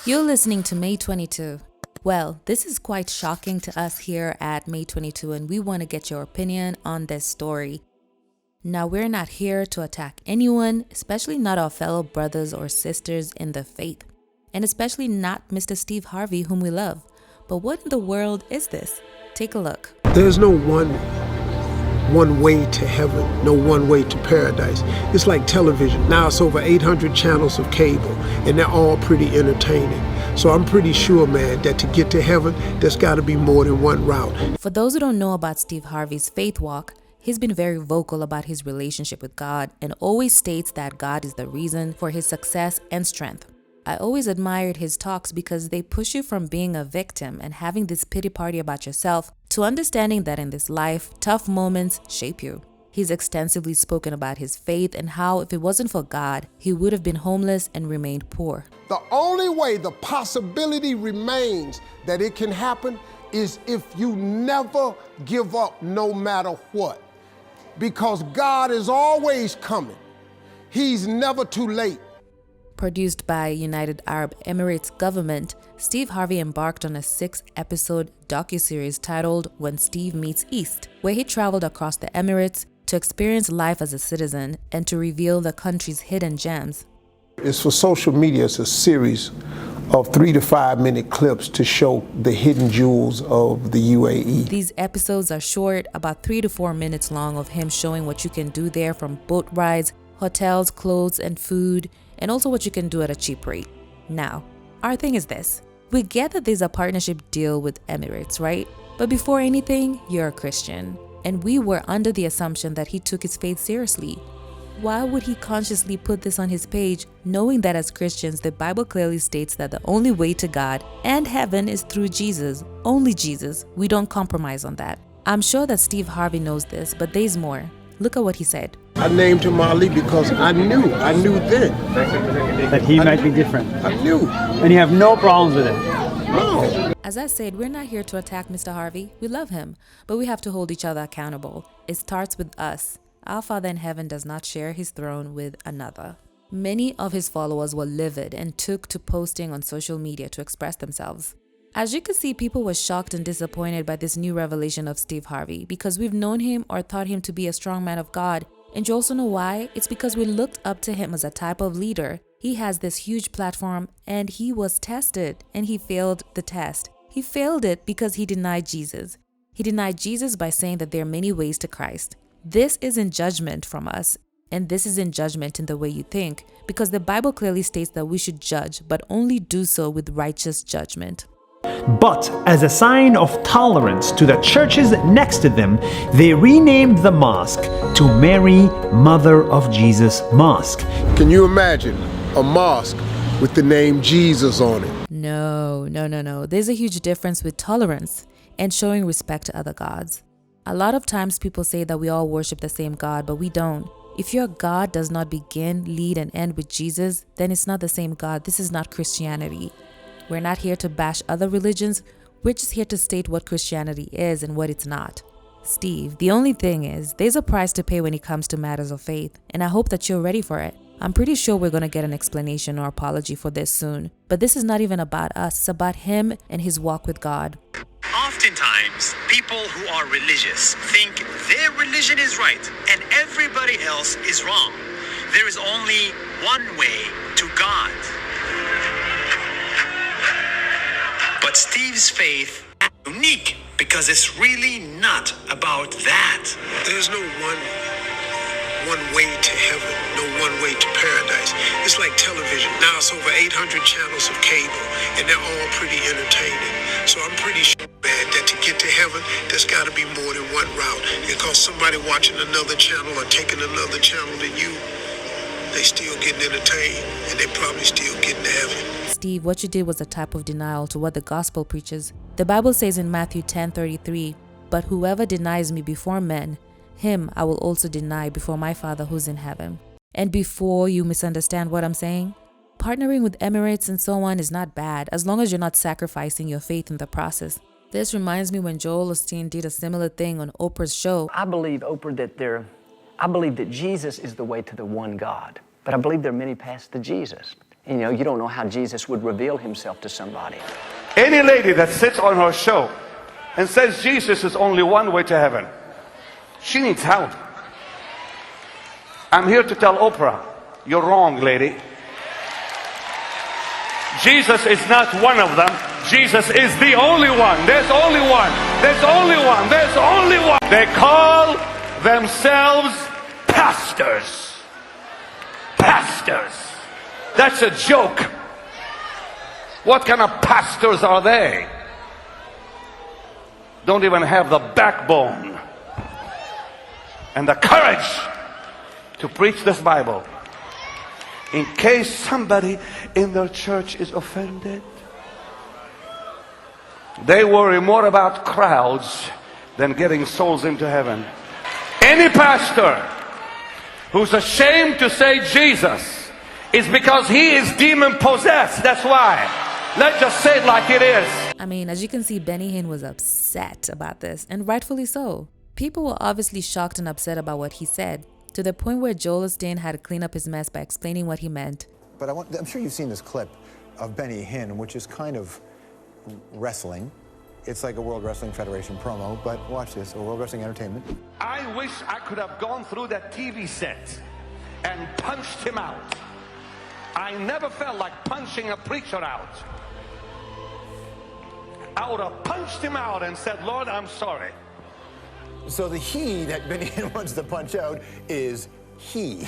You're listening to May 22. Well, this is quite shocking to us here at May 22, and we want to get your opinion on this story. Now, we're not here to attack anyone, especially not our fellow brothers or sisters in the faith, and especially not Mr. Steve Harvey, whom we love. But what in the world is this? Take a look. There's no one way to heaven, no one way to paradise. It's like television. Now it's over 800 channels of cable, and they're all pretty entertaining. So I'm pretty sure, man, that to get to heaven, there's got to be more than one route. For those who don't know about Steve Harvey's faith walk, he's been very vocal about his relationship with God and always states that God is the reason for his success and strength. I always admired his talks because they push you from being a victim and having this pity party about yourself to understanding that in this life, tough moments shape you. He's extensively spoken about his faith and how if it wasn't for God, he would have been homeless and remained poor. The only way the possibility remains that it can happen is if you never give up no matter what. Because God is always coming. He's never too late. Produced by United Arab Emirates government, Steve Harvey embarked on a 6-episode docuseries titled When Steve Meets East, where he traveled across the Emirates to experience life as a citizen and to reveal the country's hidden gems. It's for social media. It's a series of 3 to 5 minute clips to show the hidden jewels of the UAE. These episodes are short, about 3 to 4 minutes long, of him showing what you can do there, from boat rides, hotels, clothes, and food, and also what you can do at a cheap rate. Now, our thing is this. We get that there's a partnership deal with Emirates, right? But before anything, you're a Christian. And we were under the assumption that he took his faith seriously. Why would he consciously put this on his page, knowing that as Christians, the Bible clearly states that the only way to God and heaven is through Jesus, only Jesus. We don't compromise on that. I'm sure that Steve Harvey knows this, but there's more. Look at what he said. I named him Ali because I knew then. That he might be different. I knew. And you have no problems with it. No. As I said, we're not here to attack Mr. Harvey. We love him, but we have to hold each other accountable. It starts with us. Our Father in heaven does not share his throne with another. Many of his followers were livid and took to posting on social media to express themselves. As you can see, people were shocked and disappointed by this new revelation of Steve Harvey because we've known him or thought him to be a strong man of God. And you also know why? It's because we looked up to him as a type of leader. He has this huge platform and he was tested and he failed the test. He failed it because he denied Jesus. He denied Jesus by saying that there are many ways to Christ. This isn't judgment from us, and this isn't judgment in the way you think, because the Bible clearly states that we should judge, but only do so with righteous judgment. But as a sign of tolerance to the churches next to them, they renamed the mosque to Mary, Mother of Jesus Mosque. Can you imagine a mosque with the name Jesus on it? No. There's a huge difference with tolerance and showing respect to other gods. A lot of times people say that we all worship the same God, but we don't. If your God does not begin, lead, and end with Jesus, then it's not the same God. This is not Christianity. We're not here to bash other religions. We're just here to state what Christianity is and what it's not. Steve, the only thing is, there's a price to pay when it comes to matters of faith, and I hope that you're ready for it. I'm pretty sure we're going to get an explanation or apology for this soon. But this is not even about us. It's about him and his walk with God. Oftentimes, people who are religious think their religion is right and everybody else is wrong. There is only one way to God. But Steve's faith is unique because it's really not about that. There's no one way to heaven, no one way to paradise. It's like television. Now it's over 800 channels of cable, and they're all pretty entertaining. So I'm pretty sure, man, that to get to heaven, there's got to be more than one route. Because somebody watching another channel or taking another channel than you, they still getting entertained, and they probably still getting to heaven. Steve, what you did was a type of denial to what the gospel preaches. The Bible says in Matthew 10:33, "But whoever denies me before men, him I will also deny before my Father who's in heaven." And before you misunderstand what I'm saying, partnering with Emirates and so on is not bad, as long as you're not sacrificing your faith in the process. This reminds me when Joel Osteen did a similar thing on Oprah's show. I believe, Oprah, I believe that Jesus is the way to the one God, but I believe there are many paths to Jesus. You know, you don't know how Jesus would reveal himself to somebody. Any lady that sits on her show and says Jesus is only one way to heaven, she needs help. I'm here to tell Oprah, you're wrong, lady. Jesus is not one of them. Jesus is the only one. There's only one. There's only one. There's only one. They call themselves pastors. Pastors. That's a joke. What kind of pastors are they? Don't even have the backbone and the courage to preach this Bible in case somebody in their church is offended. They worry more about crowds than getting souls into heaven. Any pastor who's ashamed to say Jesus is because he is demon possessed. That's why. Let's just say it like it is. I mean, as you can see, Benny Hinn was upset about this, and rightfully so. People were obviously shocked and upset about what he said, to the point where Joel Osteen had to clean up his mess by explaining what he meant. But I'm sure you've seen this clip of Benny Hinn, which is kind of wrestling. It's like a World Wrestling Federation promo, but watch this, or World Wrestling Entertainment. I wish I could have gone through that TV set and punched him out. I never felt like punching a preacher out. I would have punched him out and said, Lord, I'm sorry. So the he that Benny Hinn wants to punch out is he.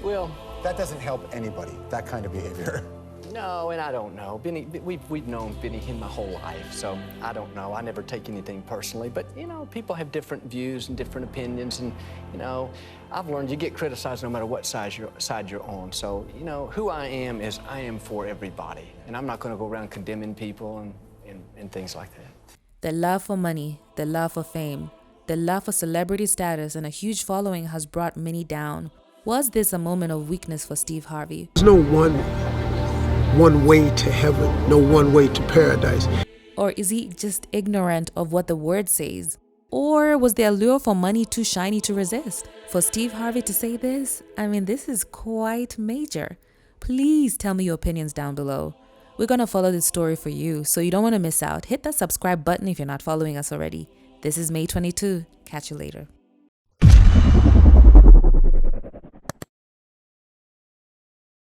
Well, that doesn't help anybody, that kind of behavior. No, and I don't know. We've known Benny Hinn my whole life, so I don't know. I never take anything personally, but, you know, people have different views and different opinions, and, you know, I've learned you get criticized no matter what side you're on. So, you know, who I am is I am for everybody, and I'm not going to go around condemning people and things like that. The love for money, the love for fame, the love for celebrity status and a huge following has brought many down. Was this a moment of weakness for Steve Harvey? There's no one way to heaven, no one way to paradise. Or is he just ignorant of what the word says? Or was the allure for money too shiny to resist? For Steve Harvey to say this, I mean, this is quite major. Please tell me your opinions down below. We're going to follow this story for you, so you don't want to miss out. Hit that subscribe button if you're not following us already. This is May 22. Catch you later.